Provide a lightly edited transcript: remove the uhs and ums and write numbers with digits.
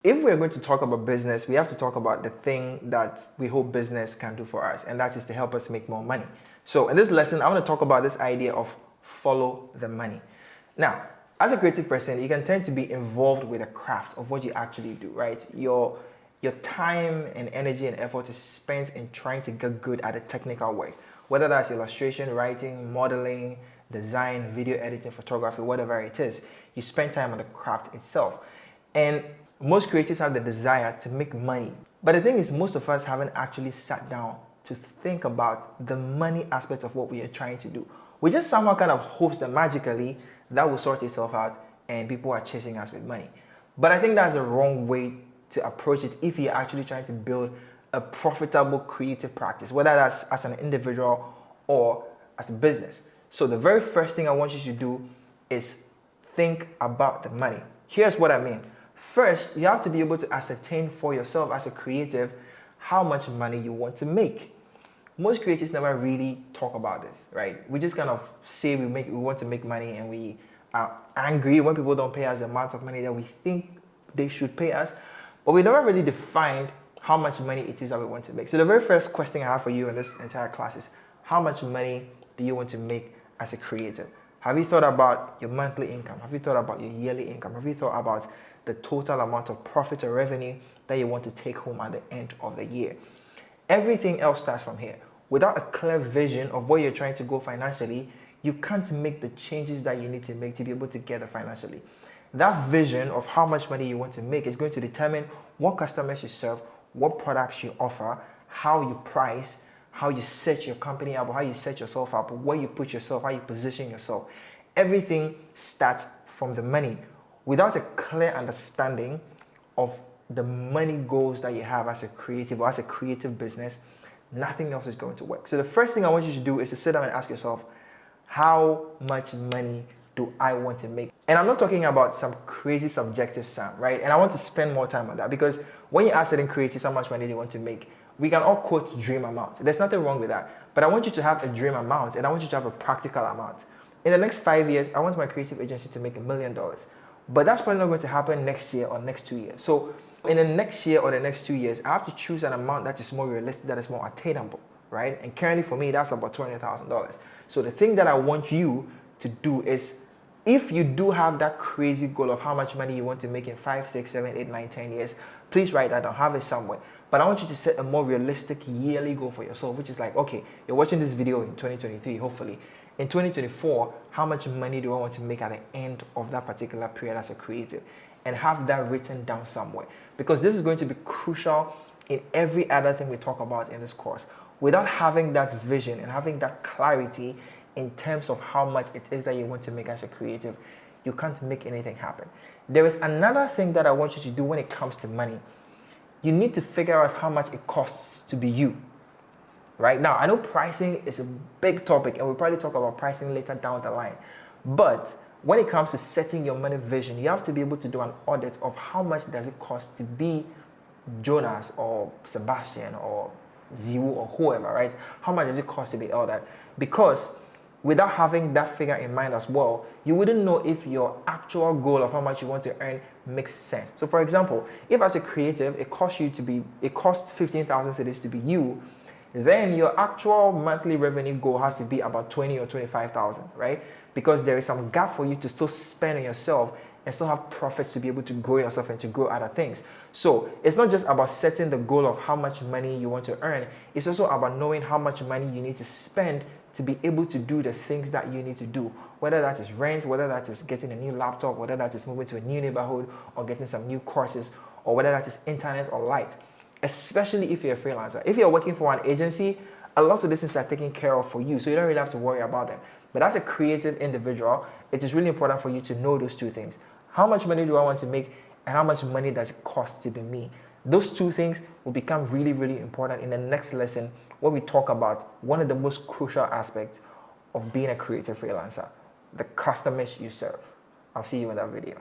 If we're going to talk about business, we have to talk about the thing that we hope business can do for us, and that is to help us make more money. So in this lesson, I want to talk about this idea of follow the money. Now, as a creative person, you can tend to be involved with the craft of what you actually do, right? Your time and energy and effort is spent in trying to get good at the technical work, whether that's illustration, writing, modeling, design, video editing, photography, whatever it is. You spend time on the craft itself. And most creatives have the desire to make money. But the thing is, most of us haven't actually sat down to think about the money aspect of what we are trying to do. We just somehow kind of hopes that magically that will sort itself out and people are chasing us with money. But I think that's the wrong way to approach it if you're actually trying to build a profitable creative practice, whether that's as an individual or as a business. So the very first thing I want you to do is think about the money. Here's what I mean. First, you have to be able to ascertain for yourself as a creative how much money you want to make. Most creatives never really talk about this, right? We just kind of say we want to make money, and we are angry when people don't pay us the amount of money that we think they should pay us, but we never really defined how much money it is that we want to make. So the very first question I have for you in this entire class is, how much money do you want to make as a creative? Have you thought about your monthly income? Have you thought about your yearly income? Have you thought about the total amount of profit or revenue that you want to take home at the end of the year? Everything else starts from here. Without a clear vision of where you're trying to go financially, you can't make the changes that you need to make to be able to get it financially. That vision of how much money you want to make is going to determine what customers you serve, what products you offer, how you price, how you set your company up, how you set yourself up, where you put yourself, how you position yourself. Everything starts from the money. Without a clear understanding of the money goals that you have as a creative or as a creative business, nothing else is going to work. So the first thing I want you to do is to sit down and ask yourself, how much money do I want to make? And I'm not talking about some crazy subjective sum, right? And I want to spend more time on that, because when you ask certain creatives how much money they want to make, we can all quote dream amounts. There's nothing wrong with that. But I want you to have a dream amount, and I want you to have a practical amount. In the next 5 years, I want my creative agency to make $1 million. But that's probably not going to happen next year or next 2 years. So in the next year or the next 2 years, I have to choose an amount that is more realistic, that is more attainable, right? And currently for me, that's about $200,000. So the thing that I want you to do is, if you do have that crazy goal of how much money you want to make in 5, 6, 7, 8, 9, 10 years, please write that down, have it somewhere. But I want you to set a more realistic yearly goal for yourself, which is like, okay, you're watching this video in 2023, hopefully. In 2024, how much money do I want to make at the end of that particular period as a creative? And have that written down somewhere. Because this is going to be crucial in every other thing we talk about in this course. Without having that vision and having that clarity in terms of how much it is that you want to make as a creative, you can't make anything happen. There is another thing that I want you to do when it comes to money. You need to figure out how much it costs to be you. Right now, I know pricing is a big topic, and we'll probably talk about pricing later down the line. But when it comes to setting your money vision, you have to be able to do an audit of how much does it cost to be Jonas or Sebastian or Ziwu or whoever, right? How much does it cost to be all that? Because without having that figure in mind as well, you wouldn't know if your actual goal of how much you want to earn makes sense. So for example, if as a creative, it costs 15,000 cedis to be you, then your actual monthly revenue goal has to be about 20 or 25,000, right? Because there is some gap for you to still spend on yourself and still have profits to be able to grow yourself and to grow other things. So it's not just about setting the goal of how much money you want to earn. It's also about knowing how much money you need to spend to be able to do the things that you need to do. Whether that is rent, whether that is getting a new laptop, whether that is moving to a new neighborhood or getting some new courses, or whether that is internet or light. Especially if you're a freelancer. If you're working for an agency, a lot of these things are taken care of for you, so you don't really have to worry about them. But as a creative individual, it is really important for you to know those two things. How much money do I want to make, and how much money does it cost to be me? Those two things will become really, really important in the next lesson, where we talk about one of the most crucial aspects of being a creative freelancer, the customers you serve. I'll see you in that video.